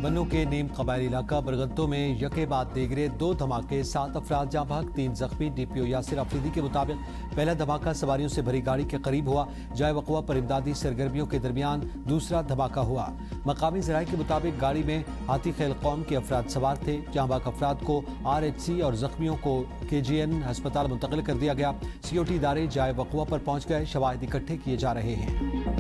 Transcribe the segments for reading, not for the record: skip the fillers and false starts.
बन्नू के नीम कबायली इलाका बरगद्दो में यके बाद दीगरे 2 धमाके, 7 अफराद जाँ बहक, 3 जख्मी। DPO यासिर अफरीदी के मुताबिक पहला धमाका सवारियों से भरी गाड़ी के करीब हुआ। जाए वक़वा पर इमदादी सरगर्मियों के दरमियान दूसरा धमाका हुआ। मकामी ज़राए के मुताबिक गाड़ी में हाथी खेल कौम के अफराद सवार थे। जाँ बहक अफराद को RHC और जख्मियों को KGN अस्पताल मुंतकिल कर दिया गया। COT इदारे जाए वक़वा पर पहुँच गए, शवाहिद इकट्ठे किए जा रहे हैं।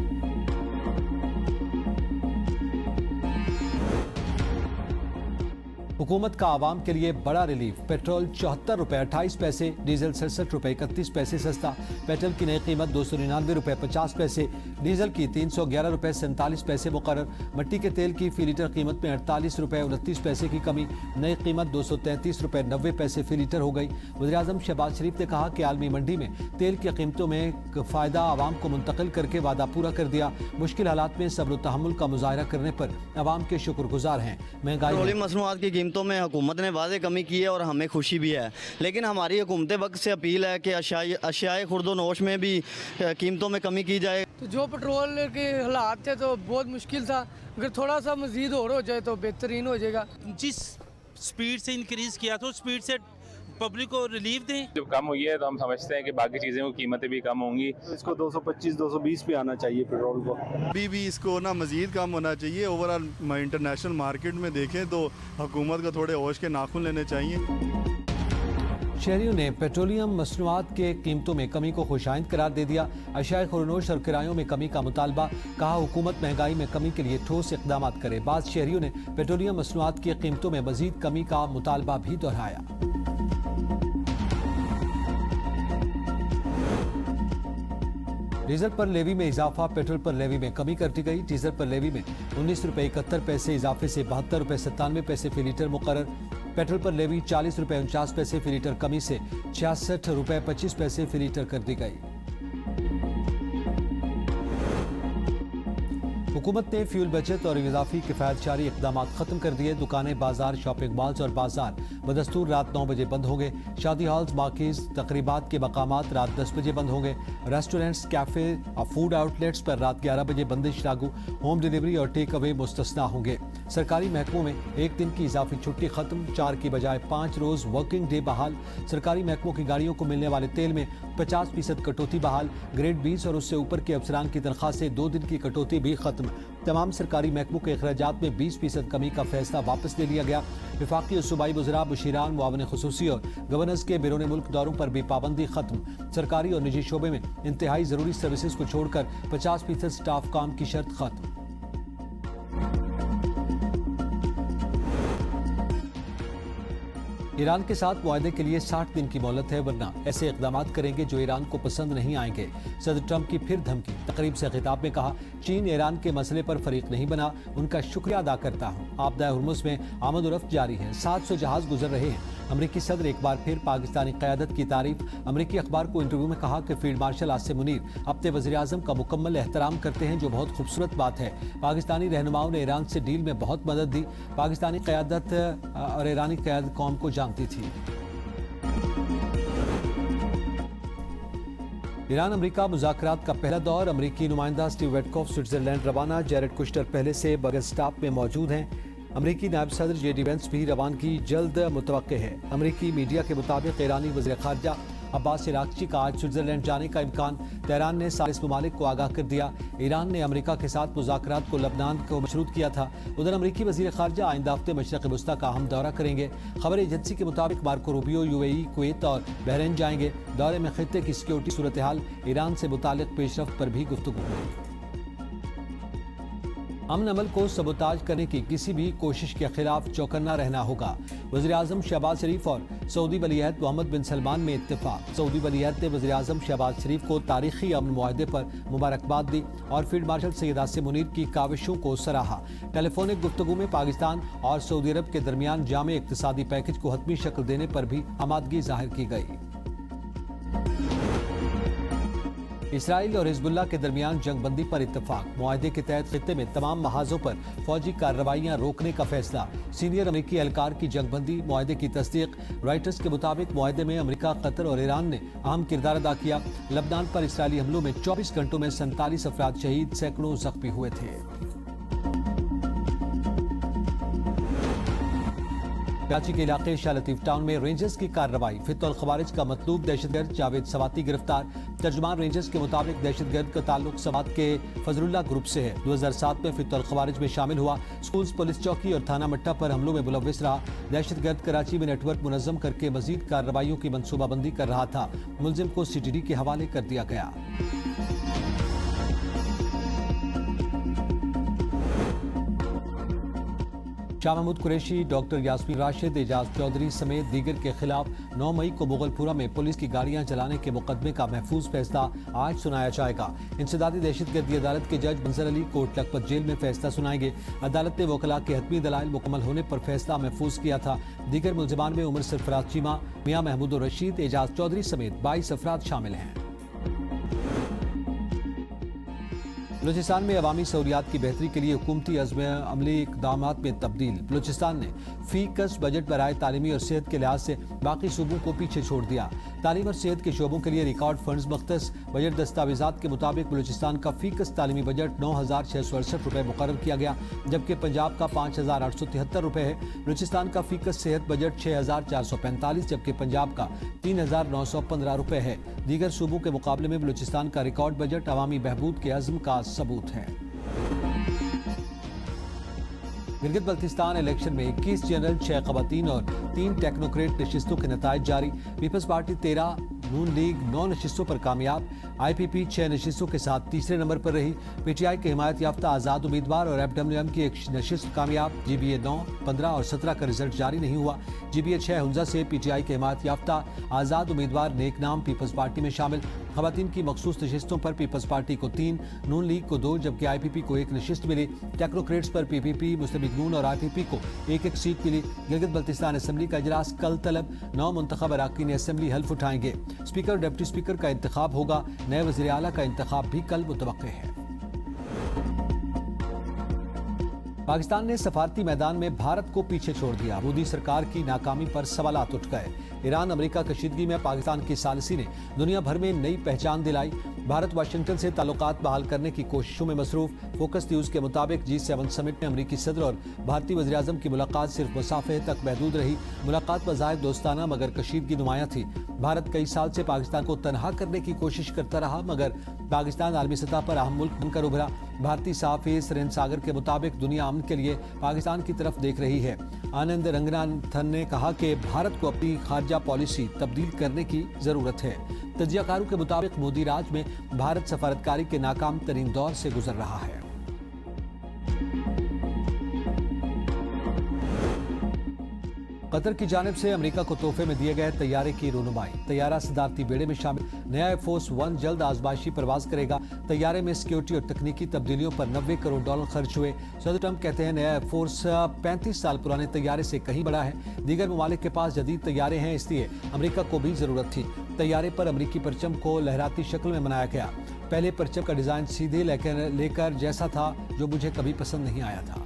हुकूमत का आवाम के लिए बड़ा रिलीफ। पेट्रोल 74 रुपए 28 पैसे, डीजल 67 रुपए 31 पैसे सस्ता। पेट्रोल की नई कीमत 299 रुपए 50 पैसे, डीजल की 311 रुपए 47 पैसे मुकर्रर। मट्टी के तेल की फी लीटर कीमत में 48 रुपए 29 पैसे की कमी, नई कीमत 233 रुपए 90 पैसे फी लीटर हो गई। वज़ीर-ए-आज़म शहबाज शरीफ ने कहा कि आलमी मंडी में तेल की कीमतों में फ़ायदा आवाम को मुंतकिल करके वादा पूरा कर दिया। मुश्किल हालात में सब्र तहम्मुल का मुजाहरा करने पर आवाम के शुक्रगुजार हैं। महंगाई मसनूआत की कीमतों में हुकूमत ने वाज़े कमी की है और हमें खुशी भी है, लेकिन हमारी हुकूमत वक्त से अपील है कि अशियाए खुर्दो नोश में भी कीमतों में कमी की जाए। तो जो पेट्रोल के हालात थे तो बहुत मुश्किल था, अगर थोड़ा सा मज़ीद और हो जाए तो बेहतरीन हो जाएगा। जिस स्पीड से इंक्रीज़ किया तो स्पीड से पब्लिक को रिलीफ दें। जब कम हुई है तो हम समझते हैं कि बाकी चीज़ों की कीमतें भी कम होंगी। इसको 225-220 पे आना चाहिए पेट्रोल को। अभी भी इसको ना मज़ीद कम होना चाहिए। ओवरऑल इंटरनेशनल मार्केट में देखें तो हुकूमत को थोड़े होश के नाखून लेने चाहिए। शहरियों ने पेट्रोलियम मसनूआत के कीमतों में कमी को खुशाइंद करार दे दिया। अशियाए खुरनोश और किरायों में कमी का मुतालबा, कहा हुकूमत महंगाई में कमी के लिए ठोस इक़दाम करे। बाद शहरियों ने पेट्रोलियम मसनूआत की कीमतों में मज़ीद कमी का मुतालबा भी दोहराया। डीजल पर लेवी में इजाफा, पेट्रोल पर लेवी में कमी कर दी गई। डीजल पर लेवी में 19 रुपए 71 पैसे इजाफे से 72 रुपए 97 पैसे फी लीटर मुकर्रर। पेट्रोल पर लेवी 40 रुपए 49 पैसे फी लीटर कमी से 66 रुपए 25 पैसे फी लीटर कर दी गई। हुकूमत ने फ्यूल बचत और इजाफी किफायतशारी इक़दाम खत्म कर दिए। दुकानें, बाजार, शॉपिंग मॉल्स और बाजार बदस्तूर रात 9 बजे बंद होंगे। शादी हॉल्स, मार्केज, तकरीबात के मकामात रात 10 बजे बंद होंगे। रेस्टोरेंट्स, कैफे और फूड आउटलेट्स पर रात 11 बजे बंदिश लागू। होम डिलीवरी और टेक अवे मुस्तस्ना होंगे। सरकारी महकमों में एक दिन की इजाफी छुट्टी खत्म, 4 की बजाय 5 रोज वर्किंग डे बहाल। सरकारी महकमों की गाड़ियों को मिलने वाले तेल में 50% कटौती बहाल। ग्रेड 20 और उससे ऊपर के अफसरान की तनख्वाह से 2 दिन की कटौती भी खत्म। तमाम सरकारी महकमों के अखराजात में 20% कमी का फैसला वापस ले लिया गया। विफाकी और सूबाई वज़रा, मुशीरान, मुआविन खुसूसी और गवर्नर्स के बैरून मुल्क दौरों पर भी पाबंदी खत्म। सरकारी और निजी शोबे में इंतहाई ज़रूरी सर्विसेज को छोड़कर 50% स्टाफ काम की शर्त खत्म। ईरान के साथ मुआहदे के लिए 60 दिन की मोहलत है, वरना ऐसे इक़दाम करेंगे जो ईरान को पसंद नहीं आएंगे। सदर ट्रंप की फिर धमकी। तकरीब से खिताब में कहा, चीन ईरान के मसले पर फरीक नहीं बना, उनका शुक्रिया अदा करता हूँ। आपदा हुर्मुज़ में आमद और रफ्त जारी है, 700 जहाज गुजर रहे हैं। अमरीकी सदर एक बार फिर पाकिस्तानी क़यादत की तारीफ। अमरीकी अखबार को इंटरव्यू में कहा कि फील्ड मार्शल आसिम मुनीर अपने वज़ीर-ए-आज़म का मुकम्मल एहतराम करते हैं, जो बहुत खूबसूरत बात है। पाकिस्तानी रहनुमाओं ने ईरान से डील में बहुत मदद दी। पाकिस्तानी क़यादत और ईरानी क़यादत कौम को जानती थी। ईरान अमरीका मुज़ाकरात का पहला दौर। अमरीकी नुमाइंदा स्टीव विटकॉफ स्विट्जरलैंड रवाना। जैरेड कुश्टर पहले से बगस्टाप में मौजूद हैं। अमरीकी नायब सदर JD वेंस भी रवानगी जल्द मुतवक्के है। अमरीकी मीडिया के मुताबिक ईरानी वज़ीर ख़ारजा अब्बास इराक़ची का आज स्विट्जरलैंड जाने का इम्कान। तेहरान ने सारे ममालिक को आगाह कर दिया। ईरान ने अमरीका के साथ मुज़ाकरात को लबनान को मशरूत किया था। उधर अमरीकी वज़ीर ख़ारजा आइंदा हफ्ते मशरक़ वस्ता का अहम दौरा करेंगे। खबर एजेंसी के मुताबिक मार्को रूबियो UAE, कुवैत और बहरीन जाएंगे। दौरे में खित्ते की सिक्योरिटी सूरत हाल, ईरान से मुताल्लिक़ पेशरफ्त पर भी गुफ्तगू होगी। अमन अमल को सबोताज करने की किसी भी कोशिश के खिलाफ चौकन्ना रहना होगा। वज़ीर-ए-आज़म शहबाज शरीफ और सऊदी वलीअहद मोहम्मद बिन सलमान में इत्तेफाक। सऊदी वलीअहद ने वज़ीर-ए-आज़म शहबाज शरीफ को तारीखी अमन मुआहदे पर मुबारकबाद दी और फील्ड मार्शल सैयद आसिम मुनीर की काविशों को सराहा। टेलीफोनिक गुफ्तगू में पाकिस्तान और सऊदी अरब के दरमियान जामे इक़्तिसादी पैकेज को हतमी शक्ल देने पर भी आमादगी जाहिर की गई। इसराइल और हिजबुल्लाह के दरमियान जंगबंदी पर इत्तफाक। मुआहदे के तहत खित्ते में तमाम महाजों पर फौजी कार्रवाइयां रोकने का फैसला। सीनियर अमरीकी एहलकार की जंगबंदी मुआहदे की तस्दीक। रॉयटर्स के मुताबिक मुआहदे में अमरीका, कतर और ईरान ने अहम किरदार अदा किया। लबनान पर इसराइली हमलों में 24 घंटों में 47 अफराद शहीद, सैकड़ों जख्मी हुए थे। कराची के इलाके शाह लतीफ टाउन में रेंजर्स की कार्रवाई। फितौल खवारिज का मतलूब दहशतगर्द जावेद सवाती गिरफ्तार। तर्जुमान रेंजर्स के मुताबिक दहशतगर्द का ताल्लुक सवात के फजलुल्लाह ग्रुप से है। 2007 में फितौल खवारिज में शामिल हुआ। स्कूल्स, पुलिस चौकी और थाना मट्टा पर हमलों में मुलव्विस रहा। दहशतगर्द कराची में नेटवर्क मुनज़्ज़म करके मजीद कार्रवाइयों की मनसूबाबंदी कर रहा था। मुलजिम को CTD के हवाले कर दिया गया। शाह महमूद कुरैशी, डॉक्टर यास्मीन राशिद, एजाज चौधरी समेत दीगर के खिलाफ 9 मई को मुगलपुरा में पुलिस की गाड़ियां चलाने के मुकदमे का महफूज फैसला आज सुनाया जाएगा। इंसदादी दहशतगर्दी अदालत के जज मंजर अली कोट लखपत जेल में फैसला सुनाएंगे। अदालत ने वकला के हतमी दलाइल मुकम्मल होने पर फैसला महफूज किया था। दीगर मुलजिमान में उमर सरफराज चीमा, मियाँ महमूद रशीद, एजाज चौधरी समेत 22 अफराद शामिल हैं। बलूचिस्तान में अवामी सहूलियात की बेहतरी के लिए हुकूमती अमली इकदामात में तब्दील। बलूचिस्तान ने फीकस बजट बराए तालीमी और सेहत के लिहाज से बाकी सूबों को पीछे छोड़ दिया। तालीम और सेहत के शोबों के लिए रिकॉर्ड फंड्स मख्तस। बजट दस्तावेजात के मुताबिक बलूचिस्तान का फीकस तालीमी बजट 9,668 रुपये मुकर्रर किया गया, जबकि पंजाब का 5,873 रुपये है। बलूचिस्तान का फीकस सेहत बजट 6,445, जबकि पंजाब का 3,915 रुपये है। दीगर सूबों के मुकाबले में बलूचिस्तान का रिकॉर्ड बजट अवामी बहबूद के अज़्म का सबूत है। गिलगित बल्तिस्तान इलेक्शन में 21 जनरल, 6 खवातीन और 3 टेक्नोक्रेट नशिस्तों के नताइज जारी। पीपल्स पार्टी 13, नून लीग 9 नशिस्तों पर कामयाब। IPP 6 नशिस्तों के साथ तीसरे नंबर पर रही। PTI के हिमायत याफ्ता आज़ाद उम्मीदवार और FWM की एक नशिस्त कामयाब। GBA 9, 15 और 17 का रिजल्ट जारी नहीं हुआ। GBA 6 हुंजा से PTI के हिमायत याफ्ता आज़ाद उम्मीदवार नेक नाम पीपल्स पार्टी में शामिल। खवातीन की मखसूस नशिस्तों पर पीपल्स पार्टी को 3, नून लीग को 2, जबकि IPP को 1 नशिस्त मिली। टेक्नोक्रेट्स पर PPP, मुस्लिम लीग नून और IPP को 1-1 सीट मिली। गिलगित बल्तिस्तान असेंबली का इजलास कल तलब। 9 मुंतखब अराकीन असेंबली हल्फ उठाएंगे। स्पीकर और डिप्टी स्पीकर का इंतखाब होगा। नए वज़ीर आला का इंतखाब भी कल मुतवक्के है। पाकिस्तान ने सफारती मैदान में भारत को पीछे छोड़ दिया। मोदी सरकार की नाकामी पर सवालात उठ गए। ईरान अमेरिका कशीदगी में पाकिस्तान की सालिसी ने दुनिया भर में नई पहचान दिलाई। भारत वाशिंगटन से ताल्लुकात बहाल करने की कोशिशों में मसरूफ। फोकस न्यूज़ के मुताबिक G7 समिट में अमरीकी सदर और भारतीय वज़ीर आज़म की मुलाकात सिर्फ मुसाफे तक महदूद रही। मुलाकात बज़ाहिर दोस्ताना मगर कशीदगी नुमायां थी। भारत कई साल से पाकिस्तान को तनहा करने की कोशिश करता रहा, मगर पाकिस्तान आलमी सतह पर अहम मुल्क बनकर उभरा। भारतीय सहाफ़ी सुरेंद्र सागर के मुताबिक दुनिया अमन के लिए पाकिस्तान की तरफ देख रही है। आनंद रंगनाथन ने कहा कि भारत को अपनी खारजा पॉलिसी तब्दील करने की ज़रूरत है। तज्जियाकारों के मुताबिक मोदी राज में भारत सफारतकारी के नाकाम तरीन दौर से गुजर रहा है। कतर की जानिब से अमेरिका को तोहफे में दिए गए तैयारे की रोनुमाई। तैयारा सदारती बेड़े में शामिल। नया एयरफोर्स 1 जल्द आजमाइशी परवाज करेगा। तैयारे में सिक्योरिटी और तकनीकी तब्दीलियों पर $90 करोड़ खर्च हुए। सदर ट्रंप कहते हैं नया एयरफोर्स 35 साल पुराने तैयारे से कहीं बड़ा है। दीगर ममालिक के पास जदीद तैयारे हैं, इसलिए अमेरिका को भी जरूरत थी। तैयारे पर अमेरिकी परचम को लहराती शक्ल में बनाया गया। पहले परचम का डिजाइन सीधे लेकर जैसा था, जो मुझे कभी पसंद नहीं आया था।